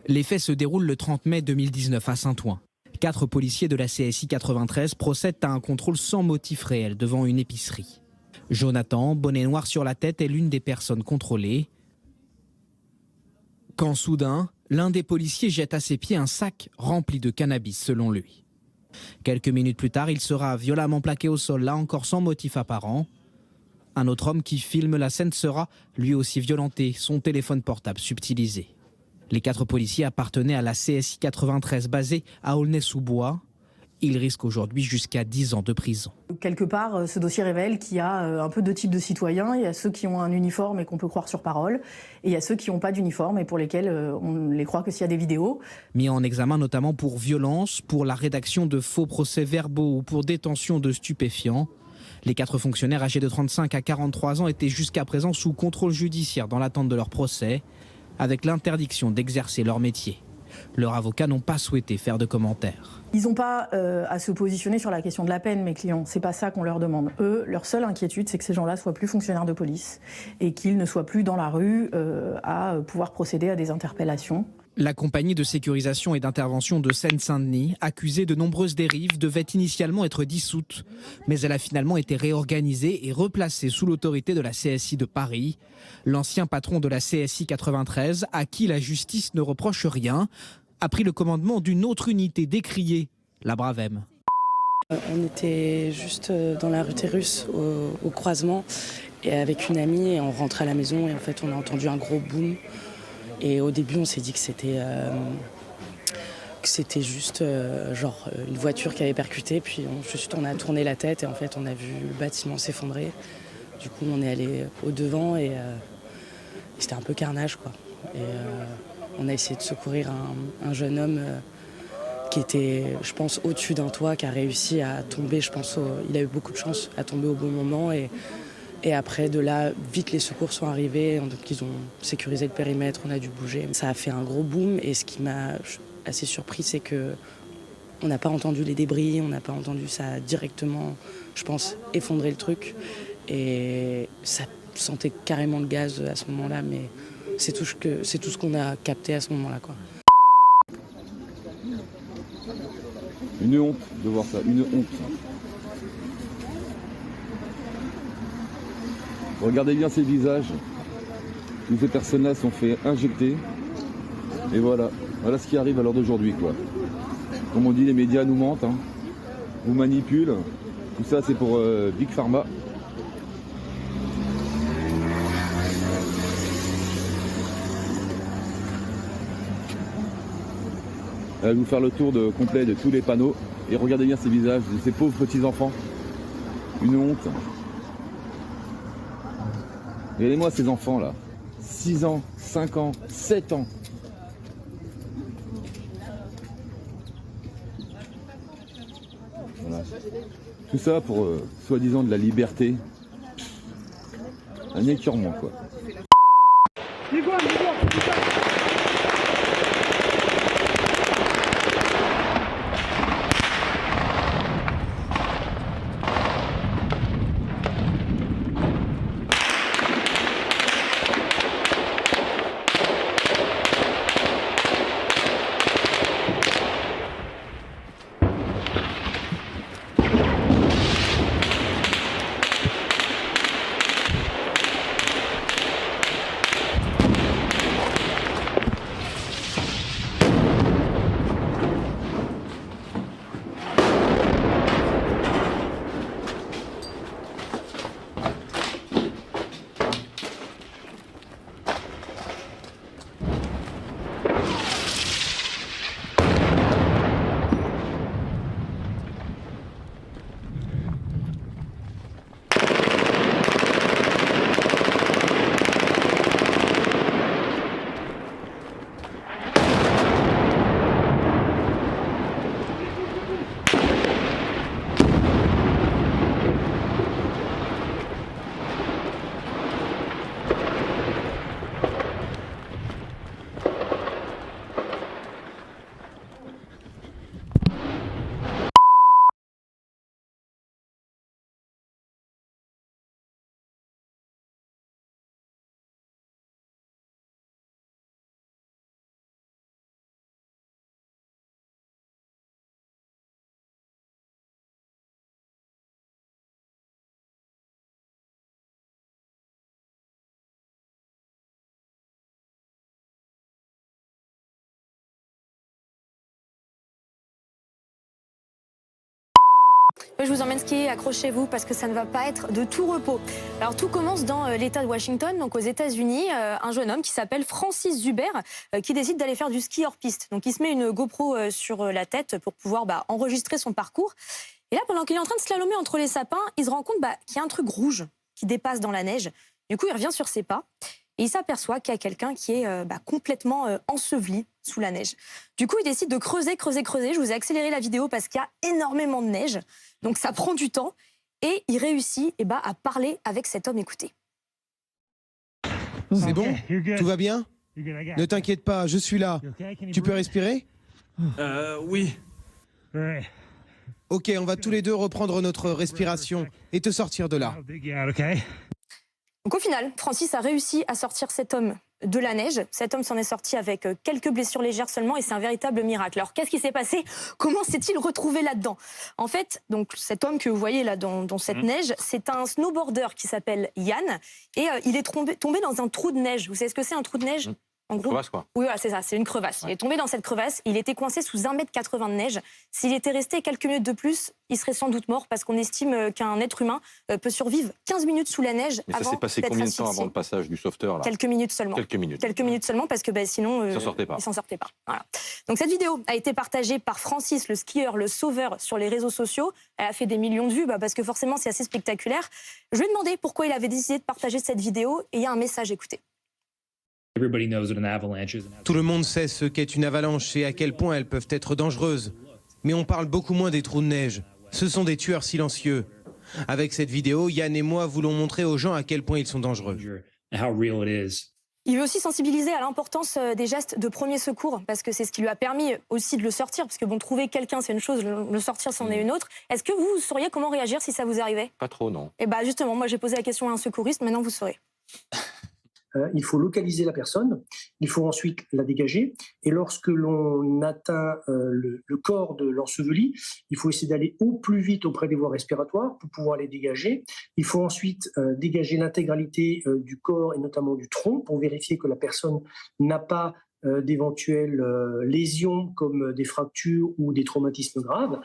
Les faits se déroulent le 30 mai 2019 à Saint-Ouen. 4 policiers de la CSI 93 procèdent à un contrôle sans motif réel devant une épicerie. Jonathan, bonnet noir sur la tête, est l'une des personnes contrôlées. Quand soudain, l'un des policiers jette à ses pieds un sac rempli de cannabis selon lui. Quelques minutes plus tard, il sera violemment plaqué au sol, là encore sans motif apparent. Un autre homme qui filme la scène sera lui aussi violenté, son téléphone portable subtilisé. Les 4 policiers appartenaient à la CSI 93 basée à Aulnay-sous-Bois. Ils risquent aujourd'hui jusqu'à 10 ans de prison. Quelque part, ce dossier révèle qu'il y a un peu deux types de citoyens. Il y a ceux qui ont un uniforme et qu'on peut croire sur parole. Et il y a ceux qui n'ont pas d'uniforme et pour lesquels on les croit que s'il y a des vidéos. Mis en examen notamment pour violence, pour la rédaction de faux procès-verbaux ou pour détention de stupéfiants. Les 4 fonctionnaires âgés de 35 à 43 ans étaient jusqu'à présent sous contrôle judiciaire dans l'attente de leur procès, avec l'interdiction d'exercer leur métier. Leurs avocats n'ont pas souhaité faire de commentaires. Ils n'ont pas à se positionner sur la question de la peine, mes clients. C'est pas ça qu'on leur demande. Eux, leur seule inquiétude, c'est que ces gens-là soient plus fonctionnaires de police et qu'ils ne soient plus dans la rue à pouvoir procéder à des interpellations. La compagnie de sécurisation et d'intervention de Seine-Saint-Denis, accusée de nombreuses dérives, devait initialement être dissoute. Mais elle a finalement été réorganisée et replacée sous l'autorité de la CSI de Paris. L'ancien patron de la CSI 93, à qui la justice ne reproche rien, a pris le commandement d'une autre unité décriée, la Bravem. On était juste dans la rue Terrus, au croisement, et avec une amie, et on rentrait à la maison et en fait on a entendu un gros boom. Et au début, on s'est dit que c'était juste une voiture qui avait percuté. Puis on a tourné la tête et en fait, on a vu le bâtiment s'effondrer. Du coup, on est allé au-devant et c'était un peu carnage, quoi. Et on a essayé de secourir un jeune homme qui était, je pense, au-dessus d'un toit, qui a réussi à tomber, je pense, il a eu beaucoup de chance à tomber au bon moment. Et après, de là, vite les secours sont arrivés, donc ils ont sécurisé le périmètre, on a dû bouger. Ça a fait un gros boom et ce qui m'a assez surpris, c'est qu'on n'a pas entendu les débris, on n'a pas entendu ça a directement, je pense, effondrer le truc. Et ça sentait carrément le gaz à ce moment-là, mais c'est tout ce qu'on a capté à ce moment-là, quoi. Une honte de voir ça, une honte. Regardez bien ces visages. Toutes ces personnes-là sont fait injecter. Et voilà ce qui arrive à l'heure d'aujourd'hui, quoi. Comme on dit, les médias nous mentent, hein. Vous manipulent. Tout ça, c'est pour Big Pharma. Je vais vous faire le tour complet de tous les panneaux. Et regardez bien ces visages de ces pauvres petits-enfants. Une honte. Regardez-moi ces enfants là, 6 ans, 5 ans, 7 ans. Voilà. Tout ça pour soi-disant de la liberté. Un écœurement, quoi. Je vous emmène skier, accrochez-vous parce que ça ne va pas être de tout repos. Alors tout commence dans l'État de Washington, donc aux États-Unis, un jeune homme qui s'appelle Francis Zuber qui décide d'aller faire du ski hors piste. Donc il se met une GoPro sur la tête pour pouvoir enregistrer son parcours. Et là, pendant qu'il est en train de slalomer entre les sapins, il se rend compte qu'il y a un truc rouge qui dépasse dans la neige. Du coup, il revient sur ses pas et il s'aperçoit qu'il y a quelqu'un qui est complètement enseveli sous la neige. Du coup, il décide de creuser. Je vous ai accéléré la vidéo parce qu'il y a énormément de neige. Donc ça prend du temps et il réussit à parler avec cet homme. Écoutez. C'est bon? Tout va bien? Ne t'inquiète pas, je suis là. Tu peux respirer? Oui. Ok, on va tous les deux reprendre notre respiration et te sortir de là. Donc au final, Francis a réussi à sortir cet homme de la neige. Cet homme s'en est sorti avec quelques blessures légères seulement et c'est un véritable miracle. Alors qu'est-ce qui s'est passé? Comment s'est-il retrouvé là-dedans? En fait, donc cet homme que vous voyez là dans cette neige, c'est un snowboarder qui s'appelle Yann et il est tombé dans un trou de neige. Vous savez ce que c'est un trou de neige? En gros, crevasse, quoi. Oui, voilà, c'est ça, c'est une crevasse. Il est tombé dans cette crevasse, il était coincé sous 1,80 m de neige. S'il était resté quelques minutes de plus, il serait sans doute mort parce qu'on estime qu'un être humain peut survivre 15 minutes sous la neige. Mais ça s'est passé combien de temps avant le passage du sauveteur là? Quelques minutes seulement. Quelques minutes. Quelques minutes seulement parce que sinon, il s'en sortait pas. Voilà. Donc cette vidéo a été partagée par Francis, le skieur, le sauveur, sur les réseaux sociaux. Elle a fait des millions de vues parce que forcément c'est assez spectaculaire. Je lui ai demandé pourquoi il avait décidé de partager cette vidéo et il y a un message, écoutez. Tout le monde sait ce qu'est une avalanche et à quel point elles peuvent être dangereuses. Mais on parle beaucoup moins des trous de neige. Ce sont des tueurs silencieux. Avec cette vidéo, Yann et moi voulons montrer aux gens à quel point ils sont dangereux. Il veut aussi sensibiliser à l'importance des gestes de premier secours, parce que c'est ce qui lui a permis aussi de le sortir, parce que trouver quelqu'un c'est une chose, le sortir c'en est une autre. Est-ce que vous sauriez comment réagir si ça vous arrivait? Pas trop, non. Et justement, moi j'ai posé la question à un secouriste, maintenant vous saurez. Il faut localiser la personne, il faut ensuite la dégager, et lorsque l'on atteint le corps de l'enseveli, il faut essayer d'aller au plus vite auprès des voies respiratoires pour pouvoir les dégager. Il faut ensuite dégager l'intégralité du corps et notamment du tronc pour vérifier que la personne n'a pas d'éventuelles lésions comme des fractures ou des traumatismes graves.